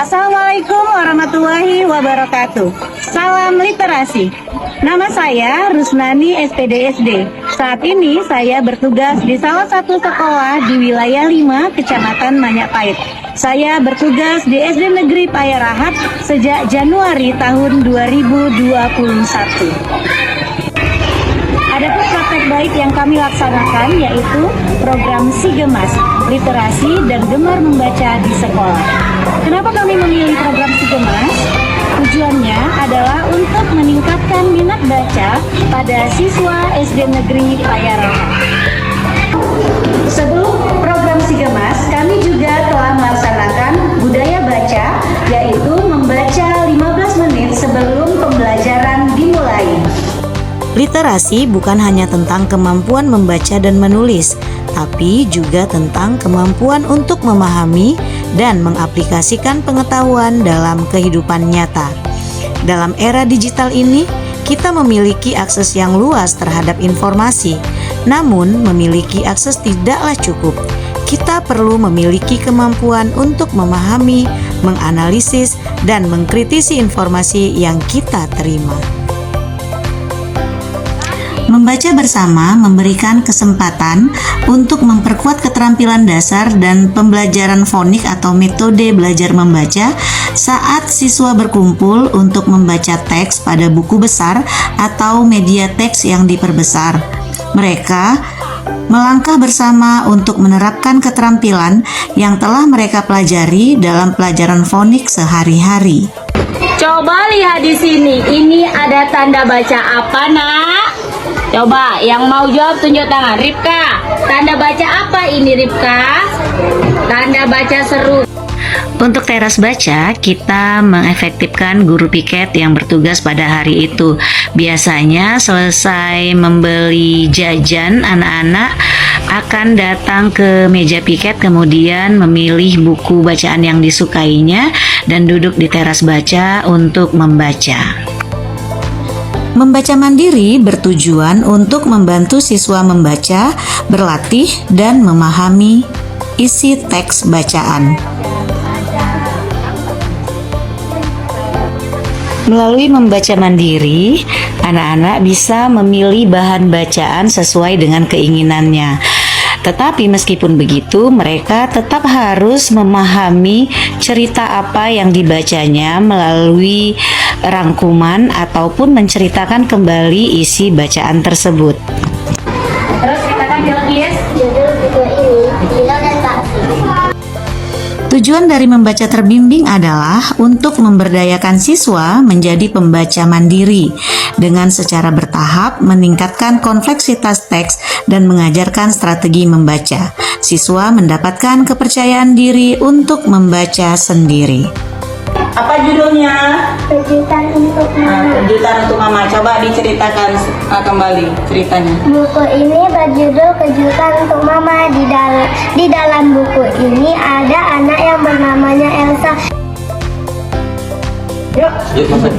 Assalamualaikum warahmatullahi wabarakatuh. Salam literasi. Nama saya Rusnani SPDSD. Saat ini saya bertugas di salah satu sekolah di wilayah 5, Kecamatan Manyapahit. Saya bertugas di SD Negeri Payarahat sejak Januari tahun 2021. Adapun praktek baik yang kami laksanakan yaitu program Si Gemas, literasi dan gemar membaca di sekolah. Kenapa kami memilih program Si Gemas? Tujuannya adalah untuk meningkatkan minat baca pada siswa SD Negeri Payarahat. Sebelum program Si Gemas, kami juga telah melaksanakan budaya baca, yaitu membaca 15 menit sebelum pembelajaran dimulai. Literasi bukan hanya tentang kemampuan membaca dan menulis, tapi juga tentang kemampuan untuk memahami dan mengaplikasikan pengetahuan dalam kehidupan nyata. Dalam era digital ini, kita memiliki akses yang luas terhadap informasi, namun memiliki akses tidaklah cukup. Kita perlu memiliki kemampuan untuk memahami, menganalisis, dan mengkritisi informasi yang kita terima. Membaca bersama memberikan kesempatan untuk memperkuat keterampilan dasar dan pembelajaran fonik atau metode belajar membaca saat siswa berkumpul untuk membaca teks pada buku besar atau media teks yang diperbesar. Mereka melangkah bersama untuk menerapkan keterampilan yang telah mereka pelajari dalam pelajaran fonik sehari-hari. Coba lihat di sini, ini ada tanda baca apa, Nak? Coba, yang mau jawab tunjuk tangan. Ripka, tanda baca apa ini, Ripka? Tanda baca seru. Untuk teras baca, kita mengefektifkan guru piket yang bertugas pada hari itu. Biasanya selesai membeli jajan, anak-anak akan datang ke meja piket, kemudian memilih buku bacaan yang disukainya dan duduk di teras baca untuk membaca. Membaca mandiri bertujuan untuk membantu siswa membaca, berlatih, dan memahami isi teks bacaan. Melalui membaca mandiri, anak-anak bisa memilih bahan bacaan sesuai dengan keinginannya. Tetapi meskipun begitu, mereka tetap harus memahami cerita apa yang dibacanya melalui rangkuman ataupun menceritakan kembali isi bacaan tersebut. Terus katakan judul buku ini, Lilo dan Taksi. Tujuan dari membaca terbimbing adalah untuk memberdayakan siswa menjadi pembaca mandiri dengan secara bertahap meningkatkan kompleksitas teks dan mengajarkan strategi membaca. Siswa mendapatkan kepercayaan diri untuk membaca sendiri. Apa judulnya? Kejutan untuk Mama. Kejutan untuk Mama. Coba diceritakan kembali ceritanya. Buku ini berjudul Kejutan untuk Mama. Di dalam buku ini ada anak yang bernamanya Elsa. Yuk masuk.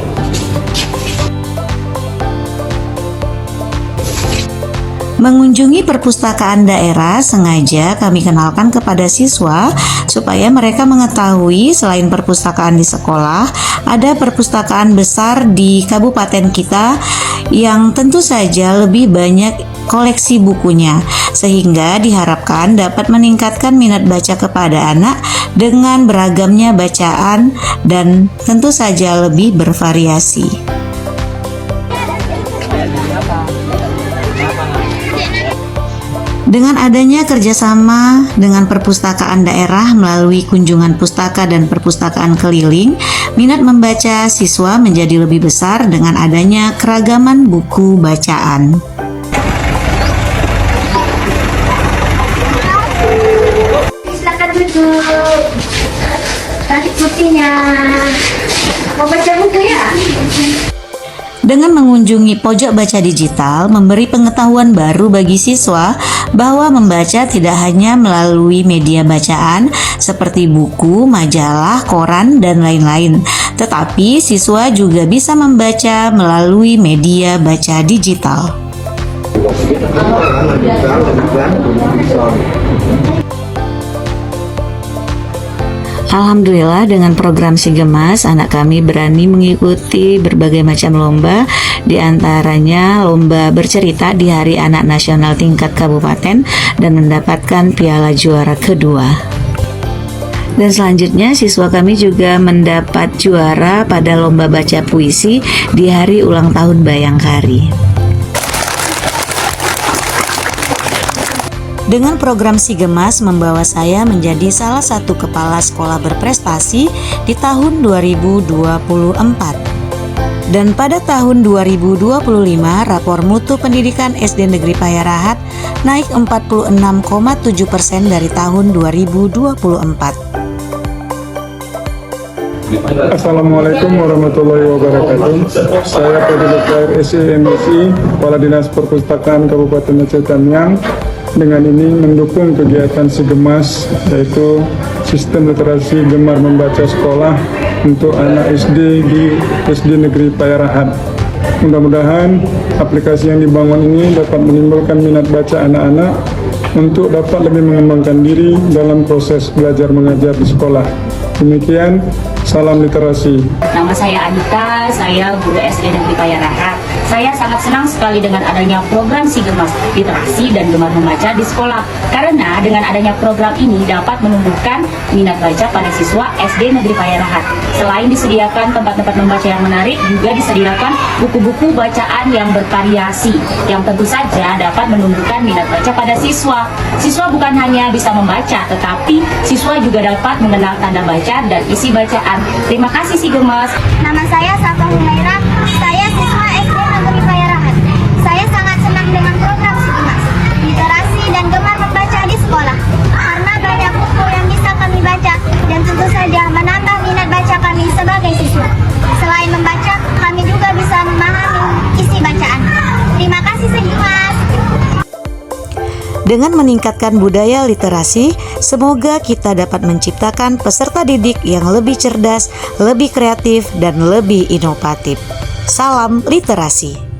Mengunjungi perpustakaan daerah sengaja kami kenalkan kepada siswa supaya mereka mengetahui selain perpustakaan di sekolah, ada perpustakaan besar di kabupaten kita yang tentu saja lebih banyak koleksi bukunya, sehingga diharapkan dapat meningkatkan minat baca kepada anak dengan beragamnya bacaan dan tentu saja lebih bervariasi. Dengan adanya kerjasama dengan perpustakaan daerah melalui kunjungan pustaka dan perpustakaan keliling, minat membaca siswa menjadi lebih besar dengan adanya keragaman buku bacaan. Silakan duduk. Tadi putihnya. Mau baca buku ya? Dengan mengunjungi pojok baca digital, memberi pengetahuan baru bagi siswa bahwa membaca tidak hanya melalui media bacaan seperti buku, majalah, koran, dan lain-lain, tetapi siswa juga bisa membaca melalui media baca digital. Alhamdulillah dengan program Si Gemas, anak kami berani mengikuti berbagai macam lomba, di antaranya lomba bercerita di Hari Anak Nasional tingkat kabupaten dan mendapatkan piala juara kedua. Dan selanjutnya siswa kami juga mendapat juara pada lomba baca puisi di hari ulang tahun Bayangkari. Dengan program Si Gemas membawa saya menjadi salah satu kepala sekolah berprestasi di tahun 2024. Dan pada tahun 2025, rapor mutu pendidikan SD Negeri Payarahat naik 46,7% dari tahun 2024. Assalamualaikum warahmatullahi wabarakatuh. Saya Fadil SIMSI, Kepala Dinas Perpustakaan Kabupaten Aceh Tamiang. Dengan ini mendukung kegiatan Si Gemas, yaitu sistem literasi gemar membaca sekolah untuk anak SD di SD Negeri Payarahat. Mudah-mudahan aplikasi yang dibangun ini dapat menimbulkan minat baca anak-anak untuk dapat lebih mengembangkan diri dalam proses belajar mengajar di sekolah. Demikian, salam literasi. Nama saya Anita, saya guru SD Negeri Payarahat. Saya sangat senang sekali dengan adanya program Si Gemas, literasi dan gemar membaca di sekolah. Karena dengan adanya program ini dapat menumbuhkan minat baca pada siswa SD Negeri Payarahat. Selain disediakan tempat-tempat membaca yang menarik, juga disediakan buku-buku bacaan yang bervariasi, yang tentu saja dapat menumbuhkan minat baca pada siswa. Siswa bukan hanya bisa membaca, tetapi siswa juga dapat mengenal tanda baca dan isi bacaan. Terima kasih Si Gemas. Nama saya Safa Humaira, saya siswa SD Negeri Payarahat. Saya sangat senang dengan program Si Gemas, literasi dan gemar membaca di sekolah. Karena banyak buku yang bisa kami baca dan tentu saja menambah minat baca kami sebagai siswa. Selain membaca, kami juga bisa memahami isi bacaan. Terima kasih Si Gemas. Dengan meningkatkan budaya literasi, semoga kita dapat menciptakan peserta didik yang lebih cerdas, lebih kreatif, dan lebih inovatif. Salam literasi.